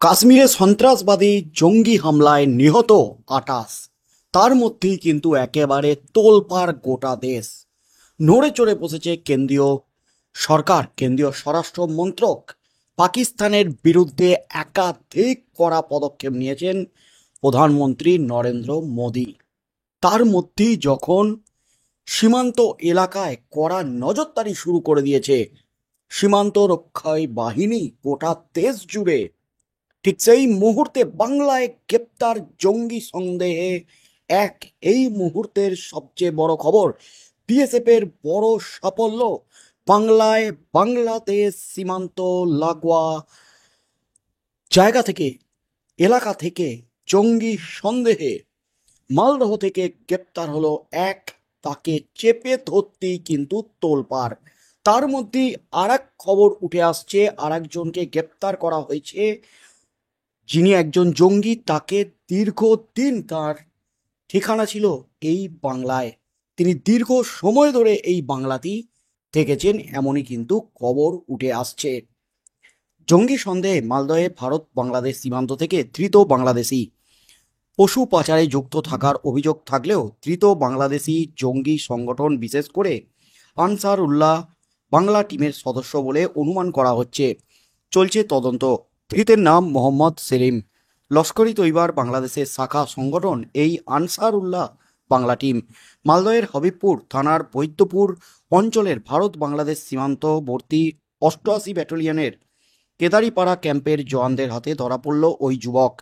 কাশ্মীরে সন্ত্রাসবাদী জঙ্গি হামলায় নিহত ২৮। তার মধ্যেই কিন্তু একেবারে তোলপাড় গোটা দেশ। নড়ে চড়ে বসেছে কেন্দ্রীয় সরকার, কেন্দ্রীয় স্বরাষ্ট্র মন্ত্রক। পাকিস্তানের বিরুদ্ধে একাধিক কড়া পদক্ষেপ নিয়েছেন প্রধানমন্ত্রী নরেন্দ্র মোদী। তার মধ্যেই যখন সীমান্ত এলাকায় কড়া নজরদারি শুরু করে দিয়েছে সীমান্ত রক্ষায় বাহিনী গোটা দেশ জুড়ে, ঠিক সেই মুহূর্তে বাংলায় গ্রেপ্তার জঙ্গি সন্দেহে এক এই মুহূর্তের সবচেয়ে বড় খবর, বিএসএফ এর বড় সাফল্য। বাংলায় বাংলাদেশ সীমান্ত লাগোয়া জায়গা থেকে, এলাকা থেকে জঙ্গি সন্দেহে মালদহ থেকে গ্রেপ্তার হলো এক। তাকে চেপে ধরতেই কিন্তু তোলপাড়। তার মধ্যেই আর এক খবর উঠে আসছে, আর একজনকে গ্রেপ্তার করা হয়েছে যিনি একজন জঙ্গি। তাকে দীর্ঘদিন তার ঠিকানা ছিল এই বাংলায়, তিনি দীর্ঘ সময় ধরে এই বাংলাতেই থেকেছেন, এমনই কিন্তু খবর উঠে আসছে। জঙ্গি সন্দেহে মালদহে ভারত বাংলাদেশ সীমান্ত থেকে ধৃত বাংলাদেশি। পশু পাচারে যুক্ত থাকার অভিযোগ থাকলেও ধৃত বাংলাদেশি জঙ্গি সংগঠন, বিশেষ করে আনসার উল্লাহ বাংলা টিমের সদস্য বলে অনুমান করা হচ্ছে। চলছে তদন্ত। ধৃতের নাম মোহাম্মদ সেলিম। লস্করি তৈবার বাংলাদেশের শাখা সংগঠন এই আনসার উল্লাহ বাংলা টিম মালদহের হবিবপুর থানার বৈদ্যপুর অঞ্চলের ভারত বাংলাদেশ সীমান্তবর্তী ৮৮ ব্যাটালিয়নের কেদারিপাড়া ক্যাম্পের জওয়ানদের হাতে ধরা পড়ল ওই যুবক।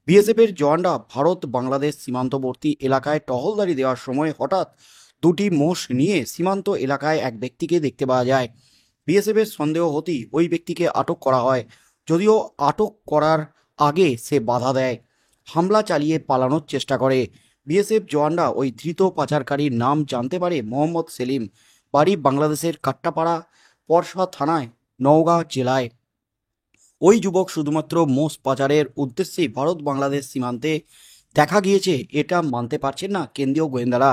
বিএসএফের জওয়ানরা ভারত বাংলাদেশ সীমান্তবর্তী এলাকায় টহলদারি দেওয়ার সময় হঠাৎ দুটি মোষ নিয়ে সীমান্ত এলাকায় এক ব্যক্তিকে দেখতে পাওয়া যায়। বিএসএফের সন্দেহ হতেই ওই ব্যক্তিকে আটক করা হয়, যদিও আটক করার আগে সে বাধা দেয়, হামলা চালিয়ে পালানোর চেষ্টা করে। বিএসএফ জওয়ানরা ওই ধৃত পাচারকারীর নাম জানতে পারে মোহাম্মদ সেলিম, বাড়ি বাংলাদেশের কাট্টাপাড়া, পরশা থানায়, নওগাঁ জেলায়। ওই যুবক শুধুমাত্র মোষ পাচারের উদ্দেশ্যে ভারত বাংলাদেশ সীমান্তে দেখা গিয়েছে এটা মানতে পারছেন না কেন্দ্রীয় গোয়েন্দারা।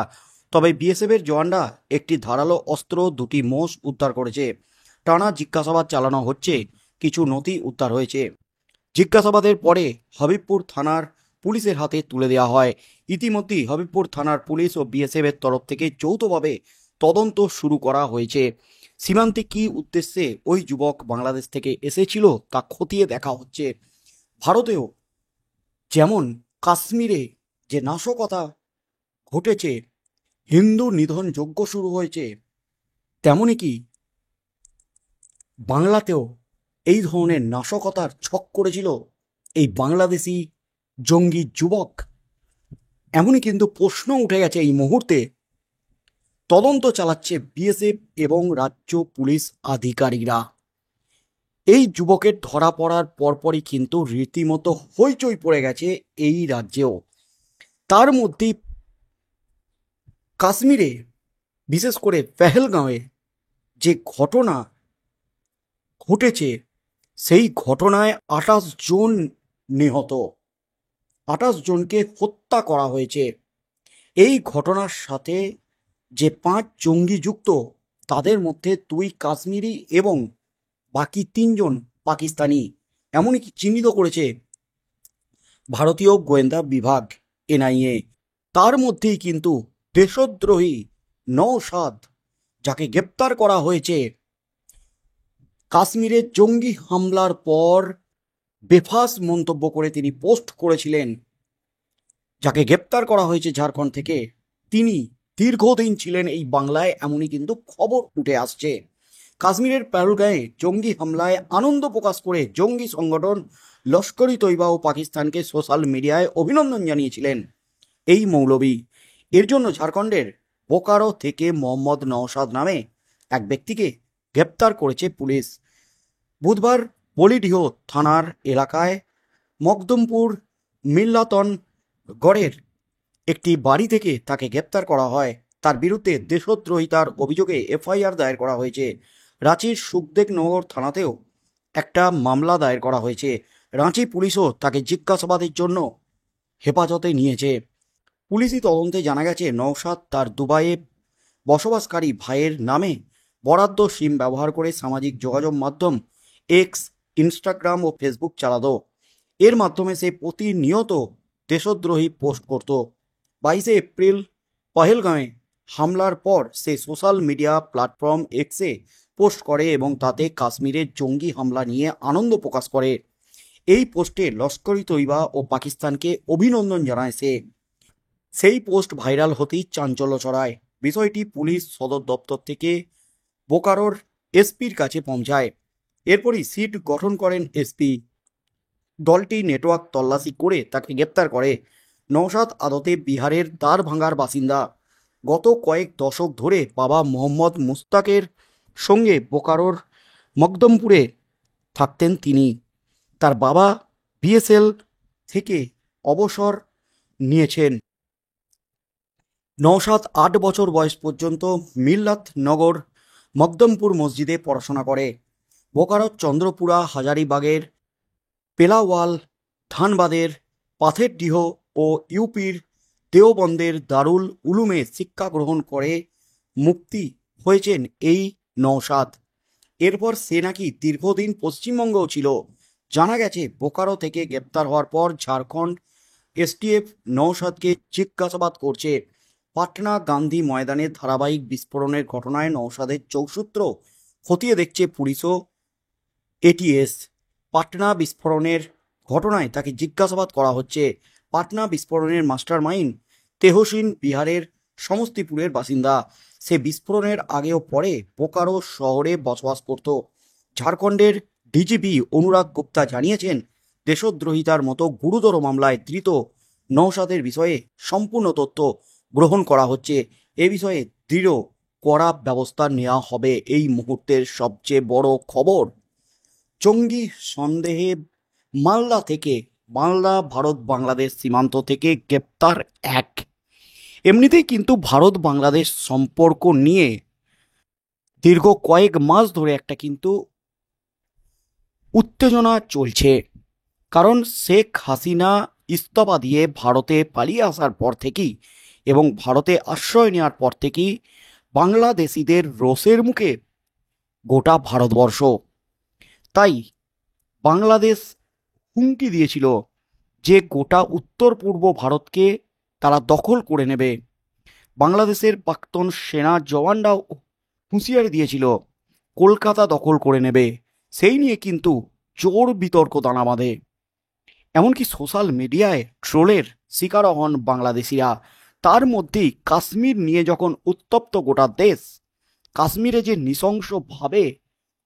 তবে বিএসএফের জওয়ানরা একটি ধারালো অস্ত্র, দুটি মোষ উদ্ধার করেছে। টানা জিজ্ঞাসাবাদ চালানো হচ্ছে, কিছু নথি উদ্ধার হয়েছে। জিজ্ঞাসাবাদের পরে হবিবপুর থানার পুলিশের হাতে তুলে দেওয়া হয়। ইতিমধ্যেই হবিবপুর থানার পুলিশ ও বিএসএফ এর তরফ থেকে যৌথভাবে তদন্ত শুরু করা হয়েছে। সীমান্তে কী উদ্দেশ্যে ওই যুবক বাংলাদেশ থেকে এসেছিল তা খতিয়ে দেখা হচ্ছে। ভারতেও যেমন কাশ্মীরে যে নাশকতা ঘটেছে, হিন্দু নিধন যজ্ঞ শুরু হয়েছে, তেমনই কি বাংলাতেও এই ধরনের নাশকতার ছক করেছিল এই বাংলাদেশি জঙ্গি যুবক? এমনই কিন্তু প্রশ্ন উঠে গেছে এই মুহূর্তে। তদন্ত চালাচ্ছে বিএসএফ এবং রাজ্য পুলিশ আধিকারিকরা। এই যুবকের ধরা পড়ার পরপরই কিন্তু রীতিমতো হইচই পড়ে গেছে এই রাজ্যেও। তার মধ্যেই কাশ্মীরে, বিশেষ করে পেহেলগাঁওয়ে যে ঘটনা ঘটেছে, সেই ঘটনায় ২৮ জন নিহত, ২৮ জনকে হত্যা করা হয়েছে। এই ঘটনার সাথে যে ৫ জঙ্গি যুক্ত, তাদের মধ্যে ২ কাশ্মীরি এবং বাকি ৩ জন পাকিস্তানি, এমনকি চিহ্নিত করেছে ভারতীয় গোয়েন্দা বিভাগ এনআইএ। তার মধ্যেই কিন্তু দেশদ্রোহী নওশাদ, যাকে গ্রেপ্তার করা হয়েছে কাশ্মীরে জঙ্গি হামলার পর বেফাঁস মন্তব্য করে তিনি পোস্ট করেছিলেন, যাকে গ্রেপ্তার করা হয়েছে ঝাড়খণ্ড থেকে। তিনি দীর্ঘদিন ছিলেন এই বাংলায়, এমনই কিন্তু খবর উঠে আসছে। কাশ্মীরের পেহেলগাঁয়ে জঙ্গি হামলায় আনন্দ প্রকাশ করে জঙ্গি সংগঠন লস্করি তৈবা ও পাকিস্তানকে সোশ্যাল মিডিয়ায় অভিনন্দন জানিয়েছিলেন এই মৌলবী। এর জন্য ঝাড়খণ্ডের বোকারো থেকে মোহাম্মদ নওশাদ নামে এক ব্যক্তিকে গ্রেপ্তার করেছে পুলিশ। বুধবার বলিডিহ থানার এলাকায় মকদুমপুর মিল্লাতন গড়ের একটি বাড়ি থেকে তাকে গ্রেপ্তার করা হয়। তার বিরুদ্ধে দেশদ্রোহিতার অভিযোগে এফআইআর দায়ের করা হয়েছে। রাঁচির সুখদেবনগর থানাতেও একটা মামলা দায়ের করা হয়েছে। রাঁচি পুলিশও তাকে জিজ্ঞাসাবাদের জন্য হেফাজতে নিয়েছে। পুলিশি তদন্তে জানা গেছে নওশাদ তার দুবাইয়ে বসবাসকারী ভাইয়ের নামে বরাদ্দ সিম ব্যবহার করে সামাজিক যোগাযোগ মাধ্যম এক্স, ইনস্টাগ্রাম ও ফেসবুক চালাতো। এর মাধ্যমে সে প্রতিনিয়ত দেশদ্রোহী পোস্ট করত। 22 এপ্রিল পহেলগাঁওয়ে হামলার পর সে সোশ্যাল মিডিয়া প্ল্যাটফর্ম এক্সে পোস্ট করে এবং তাতে কাশ্মীরের জঙ্গি হামলা নিয়ে আনন্দ প্রকাশ করে। এই পোস্টে লস্কর ই তৈবা ও পাকিস্তানকে অভিনন্দন জানায় সে। সেই পোস্ট ভাইরাল হতেই চাঞ্চল্য ছড়ায়। বিষয়টি পুলিশ সদর দপ্তর থেকে বোকারোর এসপির কাছে পৌঁছায়। এরপরই সিট গঠন করেন এসপি। দলটি নেটওয়ার্ক তল্লাশি করে তাকে গ্রেপ্তার করে। নওশাদ আদতে বিহারের দ্বারভাঙ্গার বাসিন্দা। গত কয়েক দশক ধরে বাবা মোহাম্মদ মুস্তাকের সঙ্গে বোকারোর মকদমপুরে থাকতেন তিনি। তার বাবা বিএসএল থেকে অবসর নিয়েছেন। নওশাদ 8 বছর বয়স পর্যন্ত মিল্লাত নগর মকদমপুর মসজিদে পড়াশোনা করে। বোকারোর চন্দ্রপুরা, হাজারিবাগের পেলাওয়াল, ধানবাদের পাথেরডিহ ও ইউপির দেওবন্দের দারুল উলুমে শিক্ষা গ্রহণ করে মুক্তি হয়েছেন এই নওশাদ। এরপর সে নাকি দীর্ঘদিন পশ্চিমবঙ্গও ছিল। জানা গেছে বোকারো থেকে গ্রেপ্তার হওয়ার পর ঝাড়খণ্ড এসটিএফ নওশাদকে জিজ্ঞাসাবাদ করছে। পাটনা গান্ধী ময়দানে ধারাবাহিক বিস্ফোরণের ঘটনায় নওশাদের যোগসূত্র খতিয়ে দেখছে পুলিশ ও এটিএস। পাটনা বিস্ফোরণের ঘটনায় তাকে জিজ্ঞাসাবাদ করা হচ্ছে। পাটনা বিস্ফোরণের মাস্টার মাইন্ড তেহসিন বিহারের সমস্তিপুরের বাসিন্দা। সে বিস্ফোরণের আগে ও পরে বোকারো শহরে বসবাস করত। ঝাড়খণ্ডের ডিজিপি অনুরাগ গুপ্তা জানিয়েছেন, দেশদ্রোহিতার মতো গুরুতর মামলায় ধৃত নওশাদের বিষয়ে সম্পূর্ণ তথ্য গ্রহণ করা হচ্ছে। এ বিষয়ে দৃঢ় কড়া ব্যবস্থা নেওয়া হবে। এই মুহূর্তের সবচেয়ে বড় খবর, জঙ্গি সন্দেহে মালদা ভারত বাংলাদেশ সীমান্ত থেকে গ্রেপ্তার এক। এমনিতেই কিন্তু ভারত বাংলাদেশ সম্পর্ক নিয়ে দীর্ঘ কয়েক মাস ধরে একটা কিন্তু উত্তেজনা চলছে। কারণ শেখ হাসিনা ইস্তফা দিয়ে ভারতে পালিয়ে আসার পর থেকেই এবং ভারতে আশ্রয় নেওয়ার পর থেকেই বাংলাদেশিদের রোষের মুখে গোটা ভারতবর্ষ। তাই বাংলাদেশ হুমকি দিয়েছিল যে গোটা উত্তর পূর্ব ভারতকে তারা দখল করে নেবে। বাংলাদেশের প্রাক্তন সেনা জওয়ানরাও হুঁশিয়ারি দিয়েছিল কলকাতা দখল করে নেবে। সেই নিয়ে কিন্তু জোর বিতর্ক দানা বাঁধে। এমনকি সোশ্যাল মিডিয়ায় ট্রোলের শিকার হন বাংলাদেশিরা। তার মধ্যেই কাশ্মীর নিয়ে যখন উত্তপ্ত গোটা দেশ, কাশ্মীরে যে নৃশংসভাবে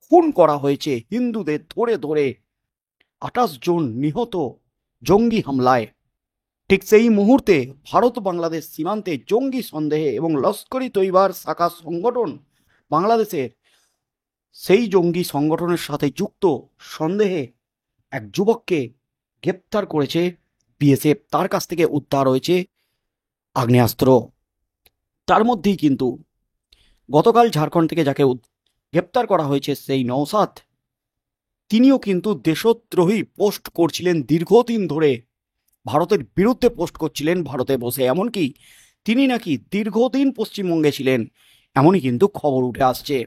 খুন করা হয়েছে হিন্দুদের ধরে ধরে, 28 জন নিহত জঙ্গি হামলায়, ঠিক সেই মুহূর্তে ভারত বাংলাদেশ সীমান্তে জঙ্গি সন্দেহে এবং লস্কর ই তৈবার শাখা সংগঠন বাংলাদেশের সেই জঙ্গি সংগঠনের সাথে যুক্ত সন্দেহে এক যুবককে গ্রেপ্তার করেছে বিএসএফ। তার কাছ থেকে উদ্ধার হয়েছে আগ্নেয়াস্ত্র। তার মধ্যেই কিন্তু গতকাল ঝাড়খণ্ড থেকে যাকে গ্রেপ্তার করা হয়েছে সেই নওশাদ, তিনিও কিন্তু দেশদ্রোহী পোস্ট করছিলেন দীর্ঘদিন ধরে, ভারতের বিরুদ্ধে পোস্ট করছিলেন ভারতে বসে। এমনকি তিনি নাকি দীর্ঘদিন পশ্চিমবঙ্গে ছিলেন, এমনই কিন্তু খবর উঠে আসছে।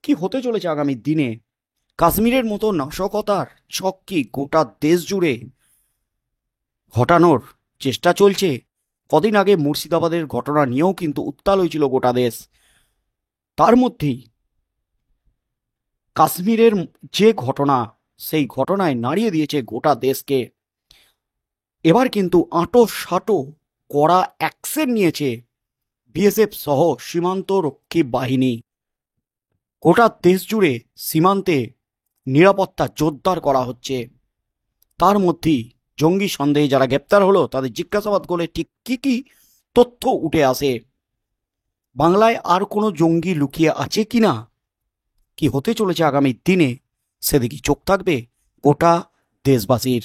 কি হতে চলেছে আগামী দিনে? কাশ্মীরের মতো নাশকতার ছক কি গোটা দেশ জুড়ে ঘটানোর চেষ্টা চলছে? কদিন আগে মুর্শিদাবাদের ঘটনা নিয়েও কিন্তু উত্তাল হয়েছিল গোটা দেশ। তার মধ্যেই কাশ্মীরের যে ঘটনা, সেই ঘটনায় নাড়িয়ে দিয়েছে গোটা দেশকে। এবার কিন্তু আঁটো সাঁটো কড়া অ্যাকশন নিয়েছে বিএসএফ সহ সীমান্ত রক্ষী বাহিনী। গোটা দেশ জুড়ে সীমান্তে নিরাপত্তা জোরদার করা হচ্ছে। তার মধ্যেই জঙ্গি সন্দেহে যারা গ্রেপ্তার হলো তাদের জিজ্ঞাসাবাদ করলে ঠিক কী কী তথ্য উঠে আসে, বাংলায় আর কোনো জঙ্গি লুকিয়ে আছে কিনা, কি হতে চলেছে আগামী দিনে, সেদিকে চোখ থাকবে গোটা দেশবাসীর।